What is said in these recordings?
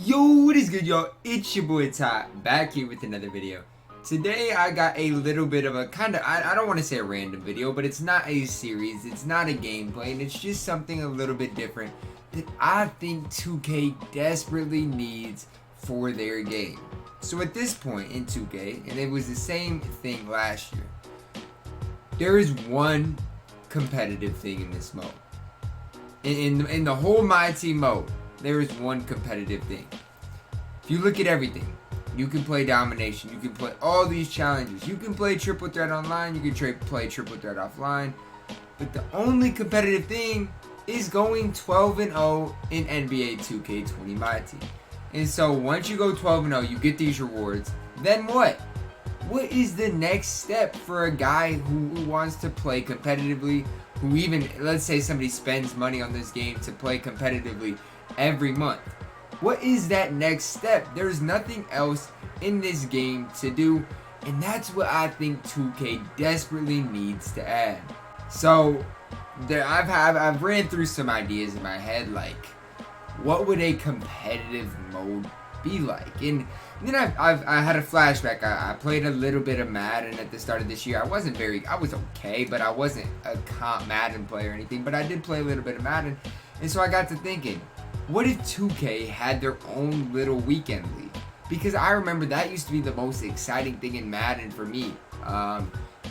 Yo, what is good, y'all? It's your boy Ty, back here with another video. Today I got a little bit of a I don't want to say a random video, but it's not a series, it's not a gameplay, and it's just something a little bit different that I think 2K desperately needs for their game. So at this point in 2K, and it was the same thing last year, there is one competitive thing in this mode. In the whole Myteam mode, there is one competitive thing. If you look at everything, you can play domination, you can play all these challenges, you can play triple threat online, you can play triple threat offline, but the only competitive thing is going 12-0 in NBA 2K20 Myteam. And so once you go 12-0, you get these rewards. Then what? What is the next step for a guy who wants to play competitively, who even, let's say somebody spends money on this game to play competitively every month? What is that next step? There's nothing else in this game to do, and that's what I think 2K desperately needs to add. So I've ran through some ideas in my head, like what would a competitive mode be like? And then I had a flashback. I played a little bit of Madden at the start of this year. I was okay, but I wasn't a comp Madden player or anything, but I did play a little bit of Madden. And so I got to thinking, what if 2K had their own little weekend league? Because I remember that used to be the most exciting thing in Madden for me. I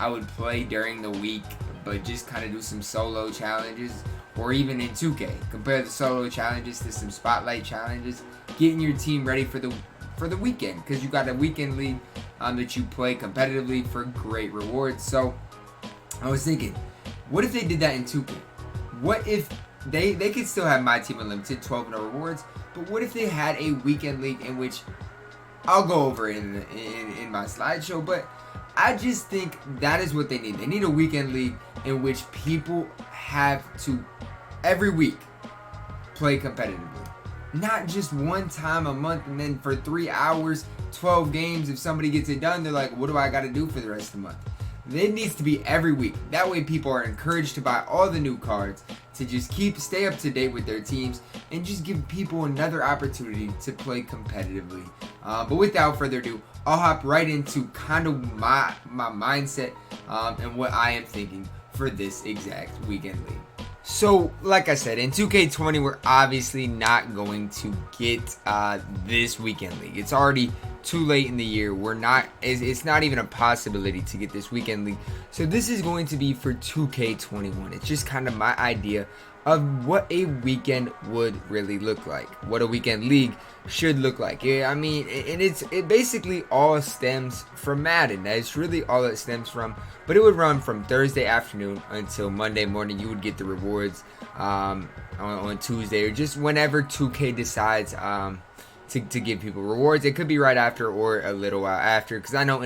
would play during the week, but just kind of do some solo challenges, or even in 2K, compare the solo challenges to some spotlight challenges, getting your team ready for the weekend, because you got a weekend league that you play competitively for great rewards. So I was thinking, what if they did that in 2K? What if they could still have Myteam Unlimited 12-0 rewards, but what if they had a weekend league in which I'll go over it in my slideshow, but I just think that is what they need. They need a weekend league in which people have to every week play competitively, not just one time a month and then for 3 hours, 12 games. If somebody gets it done, they're like, what do I got to do for the rest of the month? It needs to be every week. That way people are encouraged to buy all the new cards, to just stay up to date with their teams, and just give people another opportunity to play competitively. But without further ado, I'll hop right into kind of my mindset and what I am thinking for this exact weekend league. So, like I said, in 2K20, we're obviously not going to get this weekend league. It's already too late in the year. It's not even a possibility to get this weekend league. So this is going to be for 2K21. It's just kind of my idea of what a weekend would really look like, what a weekend league should look like. Yeah, I mean, and it basically all stems from Madden. That's really all it stems from. But it would run from Thursday afternoon until Monday morning. You would get the rewards on Tuesday, or just whenever 2K decides to give people rewards. It could be right after or a little while after, because I know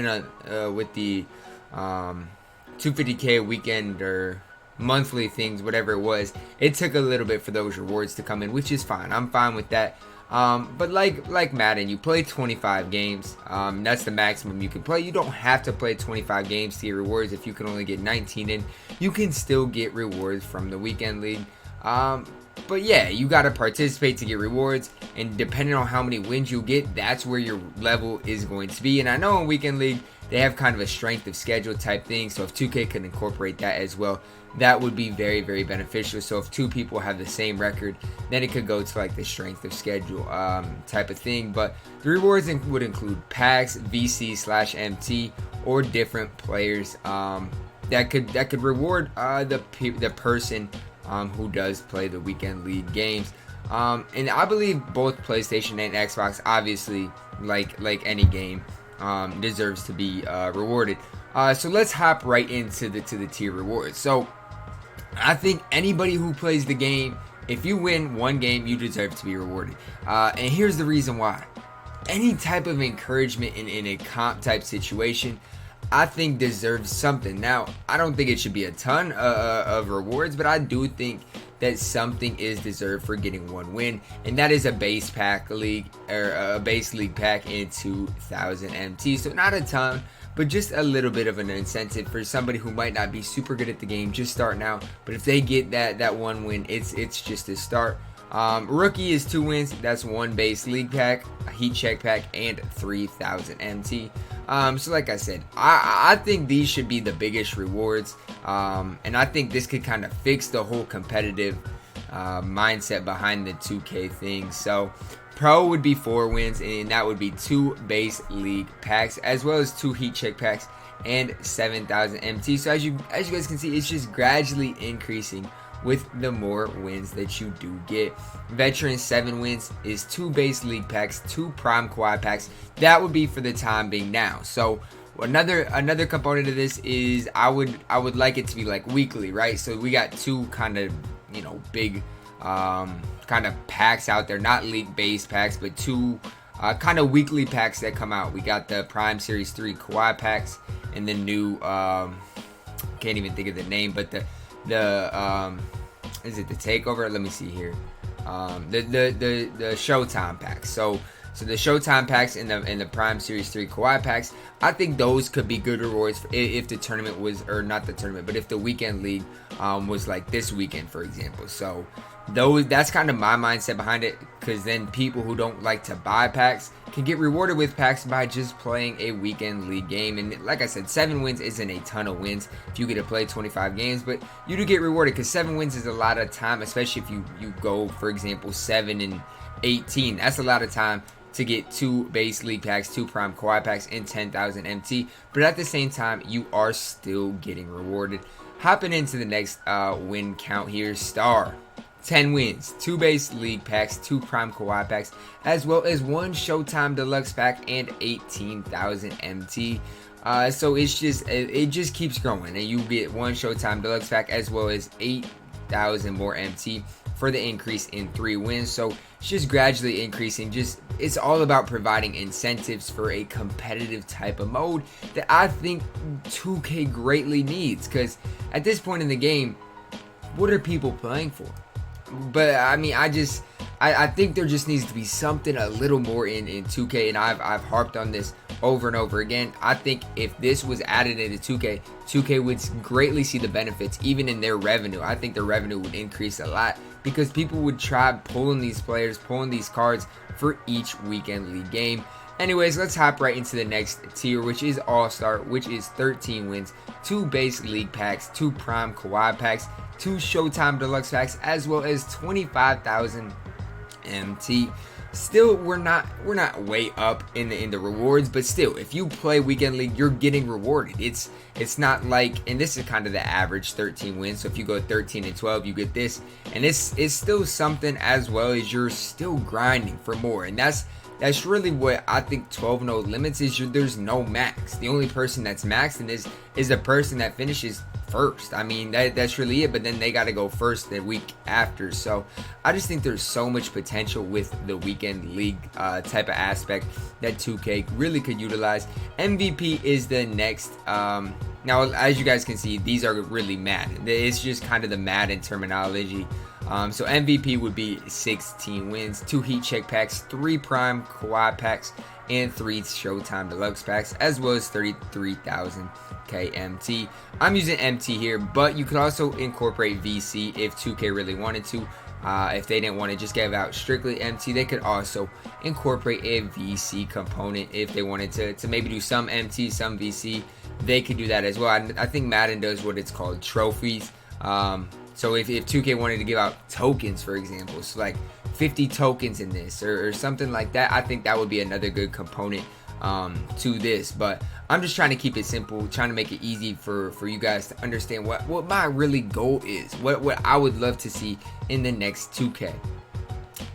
with the 250K weekend or monthly things, whatever it was, it took a little bit for those rewards to come in, which is fine. I'm fine with that. But like Madden, you play 25 games. That's the maximum you can play. You don't have to play 25 games to get rewards. If you can only get 19 in, you can still get rewards from the weekend league. But yeah, you got to participate to get rewards, and depending on how many wins you get, that's where your level is going to be. And I know in weekend league they have kind of a strength of schedule type thing, so if 2K could incorporate that as well, that would be very, very beneficial. So if two people have the same record, then it could go to like the strength of schedule type of thing. But the rewards would include packs, VC/MT, or different players that could reward the person who does play the weekend league games. And I believe both PlayStation and Xbox, obviously, like any game, deserves to be rewarded. So let's hop right into the tier rewards. So I think anybody who plays the game, if you win one game, you deserve to be rewarded. And here's the reason why. Any type of encouragement in a comp type situation, I think deserves something. Now, I don't think it should be a ton of rewards, but I do think that something is deserved for getting one win, and that is a base pack league, or a base league pack in 2000 MT. So not a ton, but just a little bit of an incentive for somebody who might not be super good at the game, just starting out. But if they get that one win, it's just a start. Rookie is 2 wins. That's 1 base league pack, a heat check pack, and 3,000 MT. So like I said, I think these should be the biggest rewards. And I think this could kind of fix the whole competitive mindset behind the 2K thing. So Pro would be 4 wins, and that would be 2 base league packs, as well as 2 heat check packs and 7,000 MT. So as you guys can see, it's just gradually increasing with the more wins that you do get. Veteran 7 wins is 2 base league packs, 2 prime quad packs. That would be for the time being now. So another component of this is I would like it to be like weekly, right? So we got 2 kind of, you know, big kind of packs out there, not league based packs, but 2 kind of weekly packs that come out. We got the Prime Series 3 quad packs and the new can't even think of the name, but the is it the takeover? Let me see here. The Showtime packs. So the Showtime packs and the Prime Series 3 quad packs, I think those could be good rewards if the tournament was, or not the tournament, but if the weekend league was like this weekend, for example. So that's kind of my mindset behind it, because then people who don't like to buy packs can get rewarded with packs by just playing a weekend league game. And like I said, 7 wins isn't a ton of wins if you get to play 25 games, but you do get rewarded, because 7 wins is a lot of time, especially if you go, for example, 7 and 18. That's a lot of time to get 2 base league packs, 2 prime quad packs, and 10,000 MT. But at the same time, you are still getting rewarded. Hopping into the next win count here, Star. 10 wins, 2 base league packs, 2 prime quad packs, as well as 1 Showtime deluxe pack and 18,000 MT. So it just keeps growing, and you get 1 Showtime deluxe pack as well as 8,000 more MT for the increase in 3 wins. So it's just gradually increasing. It's all about providing incentives for a competitive type of mode that I think 2K greatly needs, because at this point in the game, what are people playing for? But I mean, I think there just needs to be something a little more in 2K, and I've harped on this over and over again. I think if this was added into 2K would greatly see the benefits, even in their revenue. I think their revenue would increase a lot, because people would try pulling these players, pulling these cards for each weekend league game. Anyways, let's hop right into the next tier, which is All-Star, which is 13 wins, 2 base league packs, 2 prime quad packs, 2 Showtime deluxe packs, as well as 25,000 MT. Still, we're not way up in the rewards, but still, if you play weekend league, you're getting rewarded. It's not like, and this is kind of the average 13 wins. So if you go 13 and 12, you get this, and it's still something, as well as you're still grinding for more. And that's really what I think 12-0 limits is. There's no max. The only person that's maxed in this is the person that finishes first. I mean, that's really it, but then they got to go first the week after. So I just think there's so much potential with the weekend league type of aspect that 2K really could utilize. MVP is the next. Now, as you guys can see, these are really Madden. It's just kind of the Madden terminology. So MVP would be 16 wins, 2 heat check packs, 3 prime quad packs, and 3 Showtime deluxe packs, as well as 33,000 KMT. I'm using MT here, but you could also incorporate VC if 2K really wanted to. If they didn't want to just give out strictly MT, they could also incorporate a VC component if they wanted to maybe do some MT, some VC. They could do that as well. I think Madden does what it's called trophies. So if 2K wanted to give out tokens, for example, so like 50 tokens in this or something like that, I think that would be another good component to this. But I'm just trying to keep it simple, trying to make it easy for you guys to understand what my really goal is, what I would love to see in the next 2K.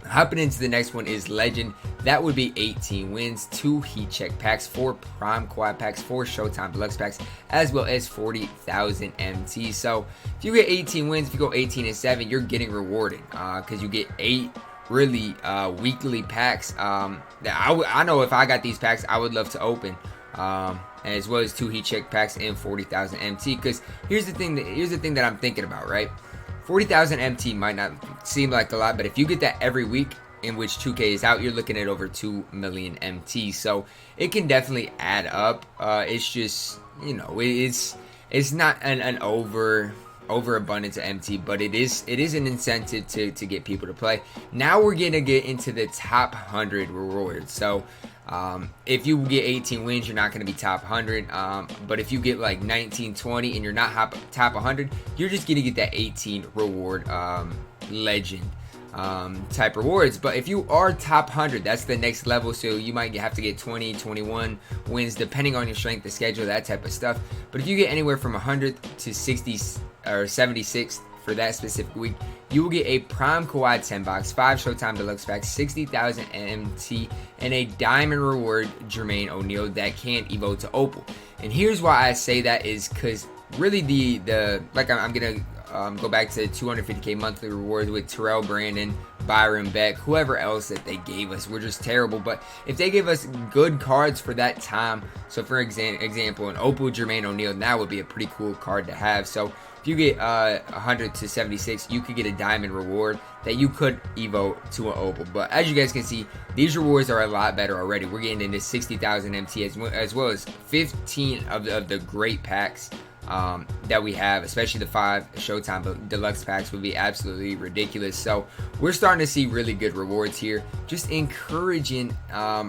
Hopping into the next one is Legend. That would be 18 wins, 2 heat check packs, 4 prime quad packs, 4 Showtime deluxe packs, as well as 40,000 MT. So if you get 18 wins, if you go 18 and 7, you're getting rewarded because you get 8 really weekly packs. I know if I got these packs, I would love to open. As well as 2 heat check packs and 40,000 MT. Because here's the thing that I'm thinking about, right? 40,000 MT might not seem like a lot, but if you get that every week in which 2K is out, you're looking at over 2 million MT. So it can definitely add up. It's just, you know, it's not an over overabundance of MT, but it is an incentive to get people to play. Now we're gonna get into the top 100 rewards. So if you get 18 wins, you're not going to be top 100. But if you get like 19, 20, and you're not top 100, you're just going to get that 18 reward legend type rewards. But if you are top 100, that's the next level. So you might have to get 20, 21 wins depending on your strength, the schedule, that type of stuff. But if you get anywhere from 100 to 60 or 76 for that specific week, you will get a Prime Kawhi 10 box, 5 Showtime Deluxe packs, 60,000 MT, and a Diamond Reward Jermaine O'Neal that can evoke to Opal. And here's why I say that is because really like I'm gonna go back to 250k monthly rewards with Terrell Brandon, Byron Beck, whoever else that they gave us. We're just terrible. But if they give us good cards for that time, so for example, an Opal Jermaine O'Neal, that would be a pretty cool card to have. So if you get 100 to 76, you could get a diamond reward that you could evoke to an Opal. But as you guys can see, these rewards are a lot better already. We're getting into 60,000 MT as well as 15 of the great packs that we have, especially the 5 Showtime Deluxe packs would be absolutely ridiculous. So we're starting to see really good rewards here, just encouraging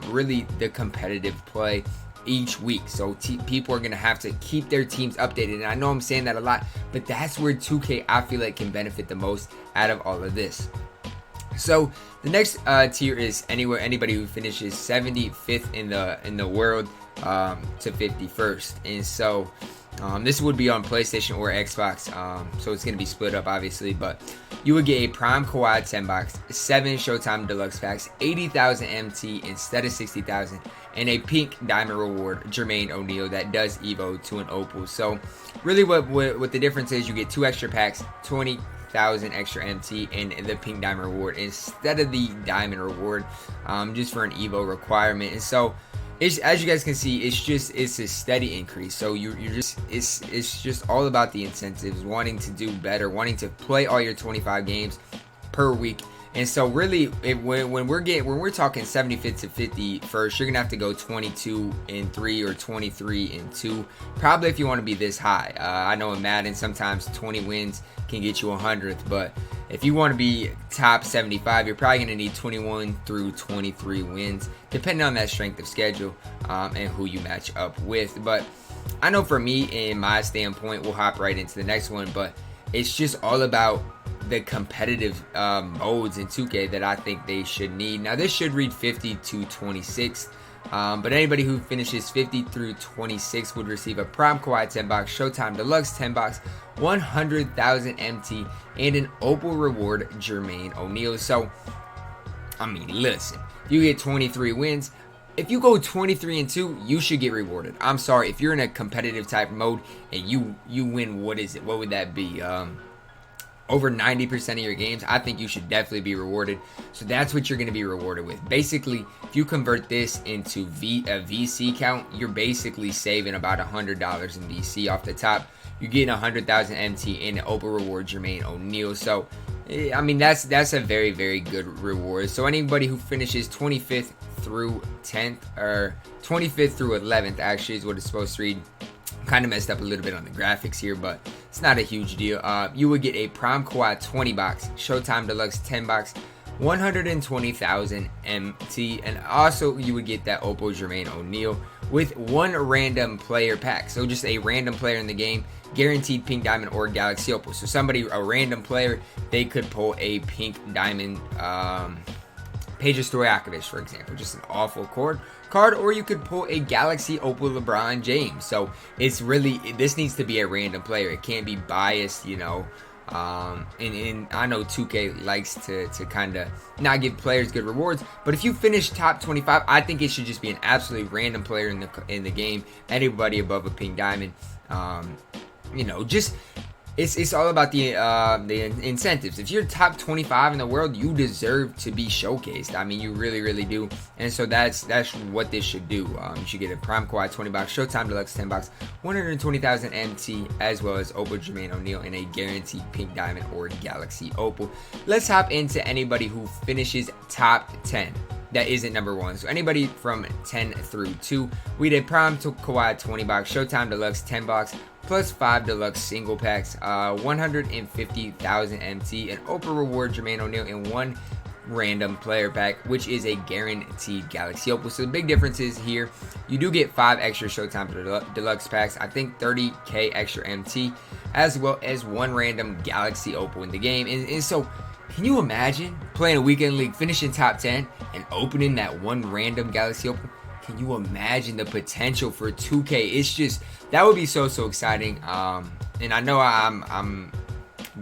really the competitive play each week. So people are going to have to keep their teams updated. And I know I'm saying that a lot, but that's where 2K I feel like can benefit the most out of all of this. So the next tier is anybody who finishes 75th in the world to 51st. And so this would be on PlayStation or Xbox, so it's going to be split up obviously, but you would get a Prime Kawhi 10 box, 7 Showtime Deluxe packs, 80,000 MT instead of 60,000, and a pink diamond reward Jermaine O'Neal that does evo to an Opal. So really what the difference is, you get 2 extra packs, 20,000 extra MT, and the pink diamond reward instead of the diamond reward, just for an evo requirement. And so as you guys can see, it's a steady increase. So it's just all about the incentives, wanting to do better, wanting to play all your 25 games per week. And so really, when we're talking 75th to 51st, you're gonna have to go 22-3 or 23-2, probably if you want to be this high. I know in Madden sometimes 20 wins can get you 100th, but if you want to be top 75, you're probably going to need 21 through 23 wins, depending on that strength of schedule and who you match up with. But I know for me, in my standpoint, we'll hop right into the next one, but it's just all about the competitive modes in 2K that I think they should need. Now, this should read 50 to 26. But anybody who finishes 50 through 26 would receive a Prime Kawhi 10 box, Showtime Deluxe 10 box, 100,000 MT, and an Opal reward Jermaine O'Neal. So, I mean, listen, you get 23 wins. If you go 23-2, you should get rewarded. I'm sorry, if you're in a competitive type mode and you win, what would that be? Over 90% of your games, I think you should definitely be rewarded. So that's what you're going to be rewarded with. Basically, if you convert this into a VC count, you're basically saving about $100 in VC off the top. You're getting 100,000 MT and an Opal reward Jermaine O'Neal. So, I mean, that's a very, very good reward. So anybody who finishes 25th through 10th, or 25th through 11th actually is what it's supposed to read. Kind of messed up a little bit on the graphics here, but it's not a huge deal. You would get a Prime Kawhi 20 box, Showtime Deluxe 10 box, 120,000 MT, and also you would get that Opal Jermaine O'Neal with 1 random player pack. So just a random player in the game, guaranteed pink diamond or galaxy Opal. So a random player, they could pull a pink diamond Peja Stojakovic, for example, just an awful card, or you could pull a Galaxy Opal LeBron James. So it's really, this needs to be a random player. It can't be biased, you know. And I know 2K likes to kind of not give players good rewards, but if you finish top 25, I think it should just be an absolutely random player in the game. Anybody above a pink diamond, you know, just. It's all about the incentives. If you're top 25 in the world, you deserve to be showcased. I mean, you really, really do. And so that's what this should do. You should get a Prime Kawhi 20 box, Showtime Deluxe 10 box, 120,000 MT, as well as Opal Jermaine O'Neal and a guaranteed pink diamond or galaxy Opal. Let's hop into anybody who finishes top 10. That isn't number 1. So anybody from 10 through 2, we did Prime Kawhi 20 box, Showtime Deluxe 10 box, plus 5 deluxe single packs, 150,000 MT, an Oprah reward Jermaine O'Neal, and 1 random player pack, which is a guaranteed Galaxy Opal. So the big difference is here, you do get 5 extra Showtime deluxe packs, I think 30k extra MT, as well as 1 random Galaxy Opal in the game. And so, can you imagine playing a weekend league, finishing top 10, and opening that 1 random Galaxy Opal? Can you imagine the potential for 2K? It's just, that would be so exciting. And I know I'm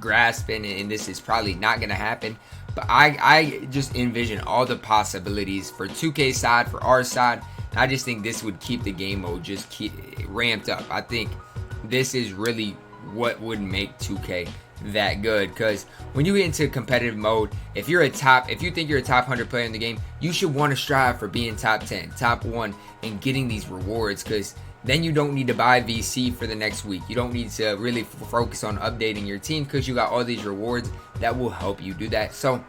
grasping, and this is probably not gonna happen, but I just envision all the possibilities for 2K side, for our side. And I just think this would keep the game mode just keep ramped up. I think this is really what would make 2K that good, because when you get into competitive mode, if you think you're a top 100 player in the game, you should want to strive for being top 10, top 1, and getting these rewards, because then you don't need to buy VC for the next week. You don't need to really focus on updating your team, because you got all these rewards that will help you do that. So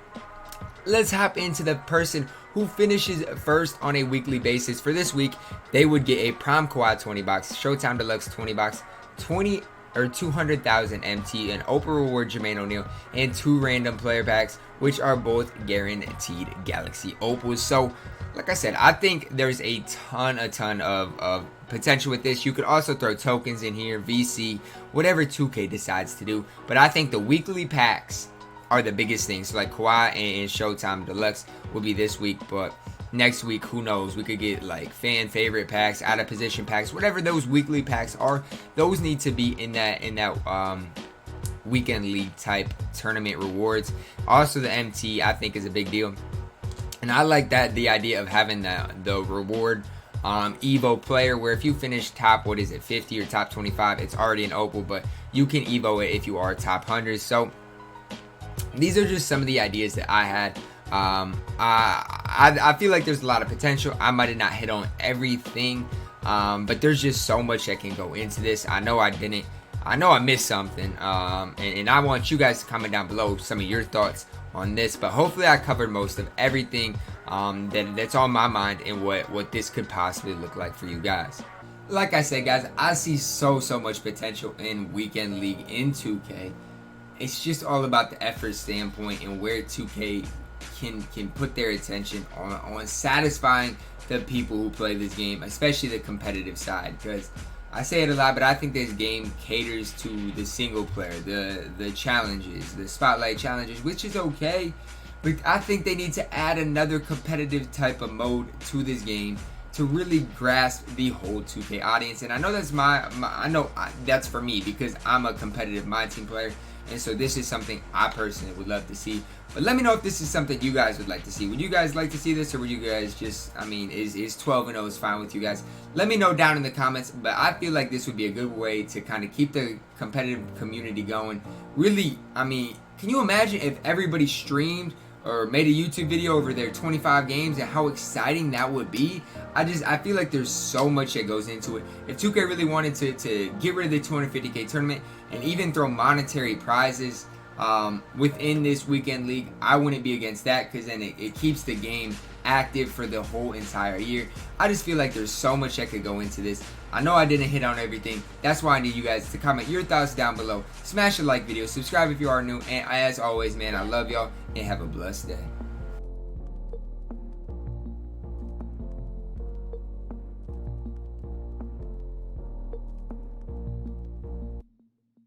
let's hop into the person who finishes first on a weekly basis. For this week, they would get a Prime Quad 20 box, Showtime Deluxe 20 box, 200,000 MT, an Oprah reward Jermaine O'Neal, and 2 random player packs, which are both guaranteed Galaxy Opals. So like I said, I think there's a ton of potential with this. You could also throw tokens in here, VC, whatever 2K decides to do. But I think the weekly packs are the biggest things. So like Kawhi and Showtime Deluxe will be this week, but next week, who knows? We could get like fan favorite packs, out of position packs, whatever those weekly packs are. Those need to be in that weekend league type tournament rewards. Also, the MT I think is a big deal, and I like that the idea of having the reward Evo player, where if you finish top 50 or top 25, it's already an Opal, but you can Evo it if you are top 100. So these are just some of the ideas that I had. I feel like there's a lot of potential. I might have not hit on everything, but there's just so much that can go into this. I know I didn't. I know I missed something, and I want you guys to comment down below some of your thoughts on this. But hopefully I covered most of everything that's on my mind and what this could possibly look like for you guys. Like I said, guys, I see so much potential in Weekend League in 2K. It's just all about the effort standpoint and where 2K can put their attention on satisfying the people who play this game, especially the competitive side. Because I say it a lot, but I think this game caters to the single player, the challenges, the spotlight challenges, which is okay. But I think they need to add another competitive type of mode to this game to really grasp the whole 2K audience. And I know that's that's for me, because I'm a competitive Myteam player. And so this is something I personally would love to see. But let me know if this is something you guys would like to see. Would you guys like to see this, or would you guys just, is 12-0 is fine with you guys? Let me know down in the comments. But I feel like this would be a good way to kind of keep the competitive community going. Really, can you imagine if everybody streamed or made a YouTube video over their 25 games and how exciting that would be? I feel like there's so much that goes into it. If 2K really wanted to get rid of the 250k tournament and even throw monetary prizes within this weekend league, I wouldn't be against that, because then it keeps the game active for the whole entire year. I just feel like there's so much that could go into this. I know I didn't hit on everything. That's why I need you guys to comment your thoughts down below. Smash the like video, subscribe if you are new, and as always, man, I love y'all, and have a blessed day.